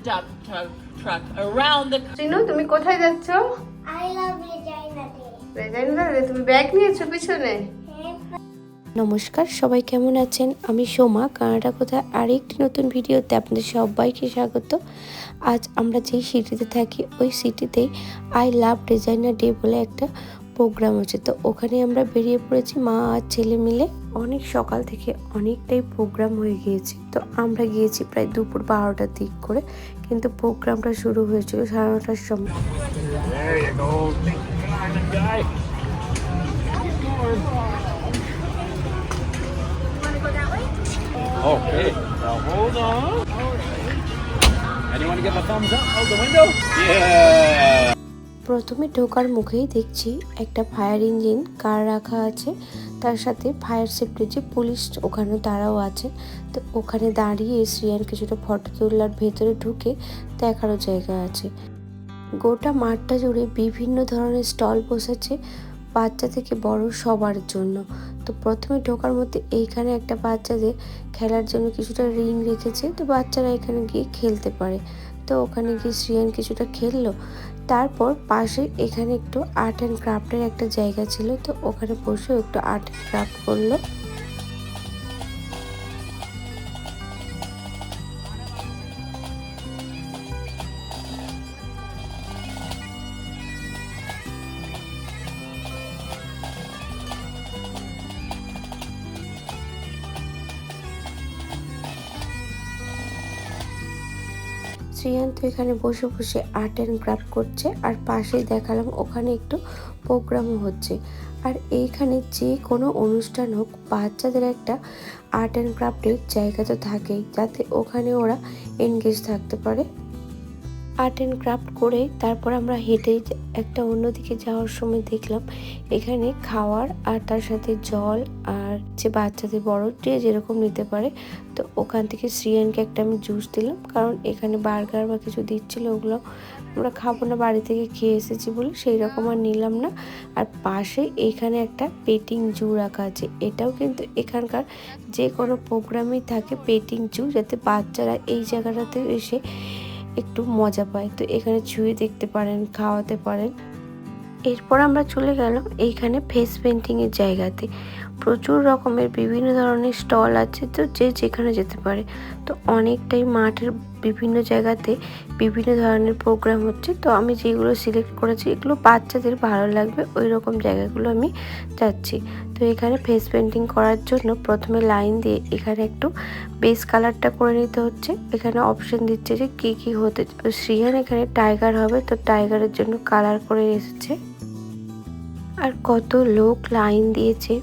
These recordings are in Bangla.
dump truck around the. Chinu, তুমি কোথায় যাচ্ছ? I love Regina Day. রেজাইনা, তুমি ব্যাগ নিয়েছো পিছনে? নমস্কার, সবাই কেমন আছেন? আমি সোমা, কানাডা কোথায় আরেকটি নতুন ভিডিওতে আপনাদের সবাইকে স্বাগত। আজ আমরা যেই সিটিতে থাকি ওই সিটিতেই আই লাভ ডিজাইনার ডে বলে একটা প্রোগ্রাম হচ্ছে, তো ওখানে আমরা বেরিয়ে পড়েছি মা আর ছেলে মিলে। অনেক সকাল থেকে অনেকটাই প্রোগ্রাম হয়ে গিয়েছে, তো আমরা গিয়েছি প্রায় দুপুর 12টার দিক করে, কিন্তু প্রোগ্রামটা শুরু হয়েছিল 9:30টার সময়। There you go. Guy. Okay, now hold on. Anyone give a thumbs up out the window? Yeah. প্রথমে ঢোকার মুখেই দেখছি একটা ফায়ার ইঞ্জিন কার রাখা আছে, তার সাথে ফায়ার সেফটি যে পুলিশ ওখানে তারাও আছে। তো ওখানে দাঁড়িয়ে শ্রিয়ান কিছুটা ফটো তোলার, ভেতরে ঢুকে দেখারও জায়গা আছে। গোটা মাঠটা জুড়ে বিভিন্ন ধরনের স্টল বসেছে বাচ্চা থেকে বড় সবার জন্য। তো প্রথমে ঢোকার মধ্যে এইখানে একটা বাচ্চাদের খেলার জন্য কিছুটা রিং রেখেছে, তো বাচ্চারা এখানে গিয়ে খেলতে পারে। তো ওখানে গিয়ে শ্রিয়ান কিছুটা খেললো। তারপর পাশে এখানে একটু আর্ট অ্যান্ড ক্রাফটের একটা জায়গা ছিল, তো ওখানে বসেও একটু আর্ট অ্যান্ড ক্রাফট করলো। শ্রিয়ান তো এখানে বসে বসে আর্ট অ্যান্ড ক্রাফট করছে, আর পাশেই দেখালাম ওখানে একটু প্রোগ্রামও হচ্ছে। আর এইখানে যে কোনো অনুষ্ঠান হোক, বাচ্চাদের একটা আর্ট অ্যান্ড ক্রাফটের জায়গা তো থাকেই, যাতে ওখানে ওরা এনগেজ থাকতে পারে। আর্ট অ্যান্ড ক্রাফট করে তারপর আমরা হেঁটে একটা অন্যদিকে যাওয়ার সময় দেখলাম এখানে খাওয়ার আর তার সাথে জল আর যে বাচ্চাদের বড় যে যেরকম নিতে পারে। তো ওখান থেকে শ্রিয়ানকে একটা আমি জুস দিলাম, কারণ এখানে বার্গার বা কিছু দিচ্ছিল, ওগুলো আমরা খাবো না, বাড়ি থেকে খেয়ে এসেছি বলে সেই রকম আর নিলাম না। আর পাশে এখানে একটা পেটিং জু রাখা আছে, এটাও কিন্তু এখানকার যে কোনো প্রোগ্রামেই থাকে পেটিং জু, যাতে বাচ্চারা এই জায়গাটাতে এসে একটু মজা পায়। তো এখানে ছুঁয়ে দেখতে পারেন, খাওয়াতে পারেন। এরপর আমরা চলে গেলাম এইখানে ফেস পেন্টিংয়ের জায়গাতে। প্রচুর রকমের বিভিন্ন ধরনের স্টল আছে, তো যে যেখানে যেতে পারে। তো অনেকটাই মাঠের বিভিন্ন জায়গাতে বিভিন্ন ধরনের প্রোগ্রাম হচ্ছে, তো আমি যেগুলো সিলেক্ট করেছি এগুলো বাচ্চাদের ভালো লাগবে ওই রকম জায়গাগুলো আমি যাচ্ছি। তো এখানে ফেস পেন্টিং করার জন্য প্রথমে লাইন দিয়ে এখানে একটু বেস কালারটা করে নিতে হচ্ছে। এখানে অপশন দিচ্ছে যে কী কী হতে। শ্রিয়ান এখানে টাইগার হবে, তো টাইগারের জন্য কালার করে এসেছে। আর কত লোক লাইন দিয়েছে,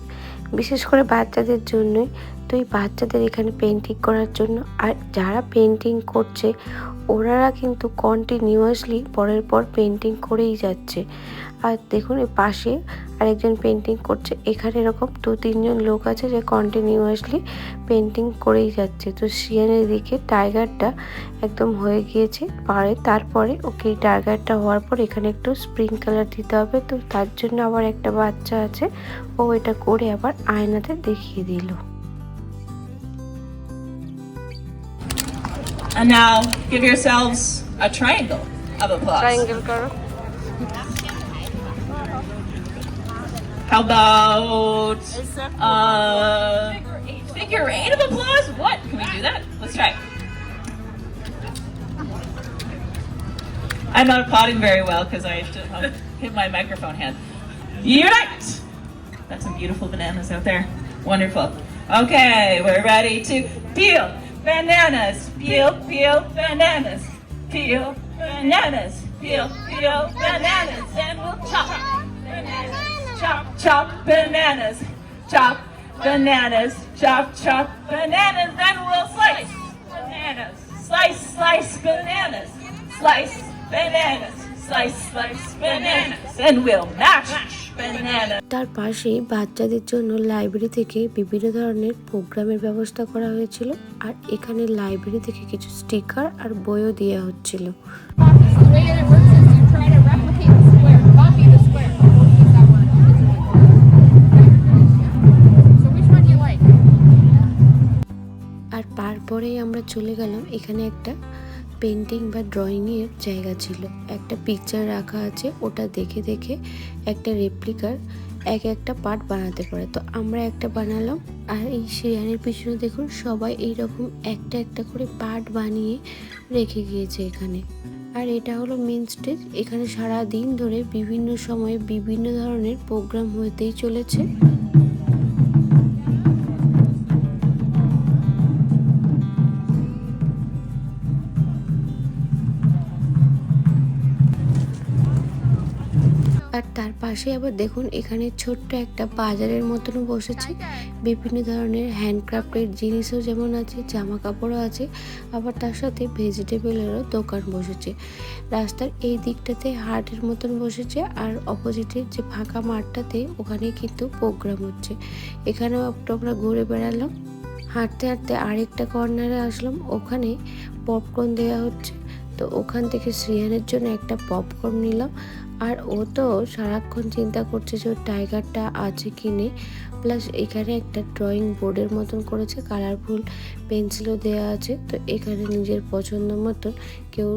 বিশেষ করে বাচ্চাদের জন্যই। তো এই বাচ্চাদের এখানে পেন্টিং করার জন্য, আর যারা পেন্টিং করছে ওনারা কিন্তু কন্টিনিউয়াসলি পরের পর পেন্টিং করেই যাচ্ছে। আর দেখুন এই পাশে আরেকজন পেন্টিং করছে। এখানে এরকম 2-3 জন লোক আছে যে কন্টিনিউয়াসলি পেন্টিং করেই যাচ্ছে। তো শ্রিয়ানের দিকে টাইগারটা একদম হয়ে গিয়েছে পারে, তারপরে ওকে এই টাইগারটা হওয়ার পর এখানে একটু স্প্রিং কালার দিতে হবে। তো তার জন্য আবার একটা বাচ্চা আছে, ও এটা করে আবার আয়নাতে দেখিয়ে দিল। And now give yourselves a triangle of applause. Triangle করো। How about figure eight of applause? What? Can we do that? Let's try. I'm not applauding very well because I hit my microphone hand. Unite! That's some beautiful bananas out there. Wonderful. Okay, we're ready to peel bananas. Peel, peel bananas. Peel bananas. Peel, peel bananas. And we'll chop bananas. Chop, chop bananas. Chop bananas. Chop, chop bananas. Then we'll slice bananas. Slice, slice bananas. Slice bananas. Slice, slice bananas. And we'll mash bananas. তার পাশেই বাচ্চাদের জন্য লাইব্রেরি থেকে বিভিন্ন ধরনের প্রোগ্রামের ব্যবস্থা করা হয়েছিল, আর এখানে লাইব্রেরি থেকে কিছু স্টিকার আর বইও দেওয়া হচ্ছিল। The way it works is you try to replicate the square, copy the square. Use that one. So which one do you like? আর তারপরেই আমরা চলে গেলাম এখানে একটা পেন্টিং বা ড্রয়িংয়ের জায়গা ছিল। একটা পিকচার রাখা আছে, ওটা দেখে দেখে একটা রেপ্লিকার একটা পার্ট বানাতে পারে। তো আমরা একটা বানালাম। আর এই শ্রেয়ানের পিছনে দেখুন সবাই এইরকম একটা একটা করে পার্ট বানিয়ে রেখে গিয়েছে এখানে। আর এটা হলো মেন স্টেজ। এখানে সারা দিন ধরে বিভিন্ন সময়ে বিভিন্ন ধরনের প্রোগ্রাম হতেই চলেছে। আর তার পাশে আবার দেখুন এখানে ছোট্ট একটা বাজারের মতন বসেছে। বিভিন্ন ধরনের হ্যান্ডক্রাফটের জিনিসও যেমন আছে, জামা কাপড়ও আছে, আবার তার সাথে ভেজিটেবলেরও দোকান বসেছে। রাস্তার এই দিকটাতে হাটের মতন বসেছে, আর অপোজিটের যে ফাঁকা মাঠটাতে ওখানে কিন্তু প্রোগ্রাম হচ্ছে। এখানেও আমরা ঘুরে বেড়ালাম। হাঁটতে হাঁটতে আরেকটা কর্নারে আসলাম, ওখানে পপকর্ন দেওয়া হচ্ছে। তো ওখান থেকে শ্রেয়ানের জন্য একটা পপকর্ন নিলাম। আর ও তো সারাক্ষণ চিন্তা করছে যে ওর টাইগারটা আছে কি নেই। প্লাস এখানে একটা ড্রয়িং বোর্ডের মতন করেছে, কালারফুল পেন্সিলও দেওয়া আছে। তো এখানে নিজের পছন্দ মতন কেউ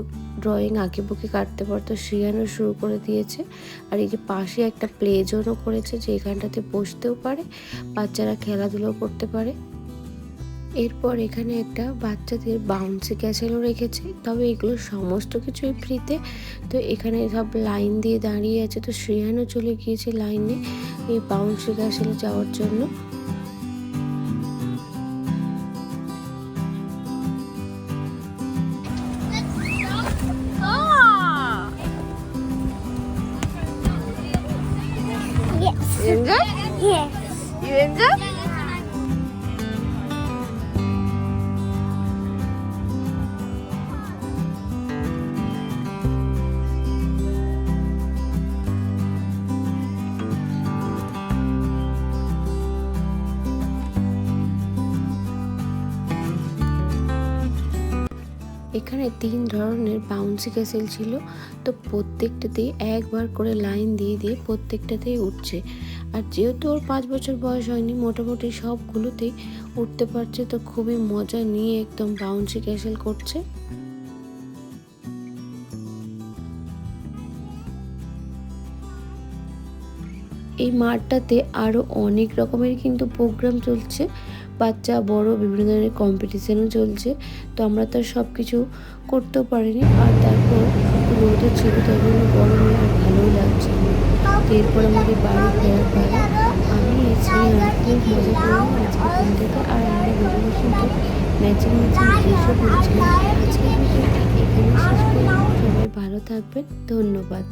ড্রয়িং আঁকে বুকে কাটতে পারতো, শ্রেয়ানও শুরু করে দিয়েছে। আর এই যে পাশে একটা প্লে জোনও করেছে, যে এখানটাতে বসতেও পারে, বাচ্চারা খেলাধুলো করতে পারে। এরপর এখানে একটা বাচ্চাদের বাউন্সি ক্যাসেলও রেখেছে, তবে এগুলো সমস্ত কিছুই ফ্রিতে। তো এখানে সব লাইন দিয়ে দাঁড়িয়ে আছে। তো শ্রেয়ানও চলে গিয়েছে লাইনে এই বাউন্সি ক্যাসেলে যাওয়ার জন্য। এখানে 3 ধরনের বাউন্সি ক্যাসেল ছিল। তো প্রত্যেকটাতেই একবার করে লাইন দিয়ে দিয়ে প্রত্যেকটাতেই উঠছে। আর যেহেতু ওর 5 বছর বয়স হয়নি, মোটামুটি সবগুলোতেই উঠতে পারছে। তো খুবই মজা নিয়ে একদম বাউন্সি ক্যাসেল করছে। এই মাঠটাতে আরও অনেক রকমের কিন্তু প্রোগ্রাম চলছে, বাচ্চা বড় বিভিন্ন ধরনের কম্পিটিশানও চলছে। তো আমরা তো সব কিছু করতেও পারিনি। আর তারপর রোদও ছিল, তাই জন্য গরমে আর ভালোই লাগছে না। তো এরপর আমাদের বাড়ি ফেরার পালা। আমি শ্রেয়ান খুব মজা করলাম আজকে দিন থেকে। আর আমরা দুজনে কিন্তু ম্যাচিং ড্রেসও পরেছিলাম। আজকে ভিডিওটি এখানে শেষ করলাম। সবাই ভালো থাকবেন, ধন্যবাদ।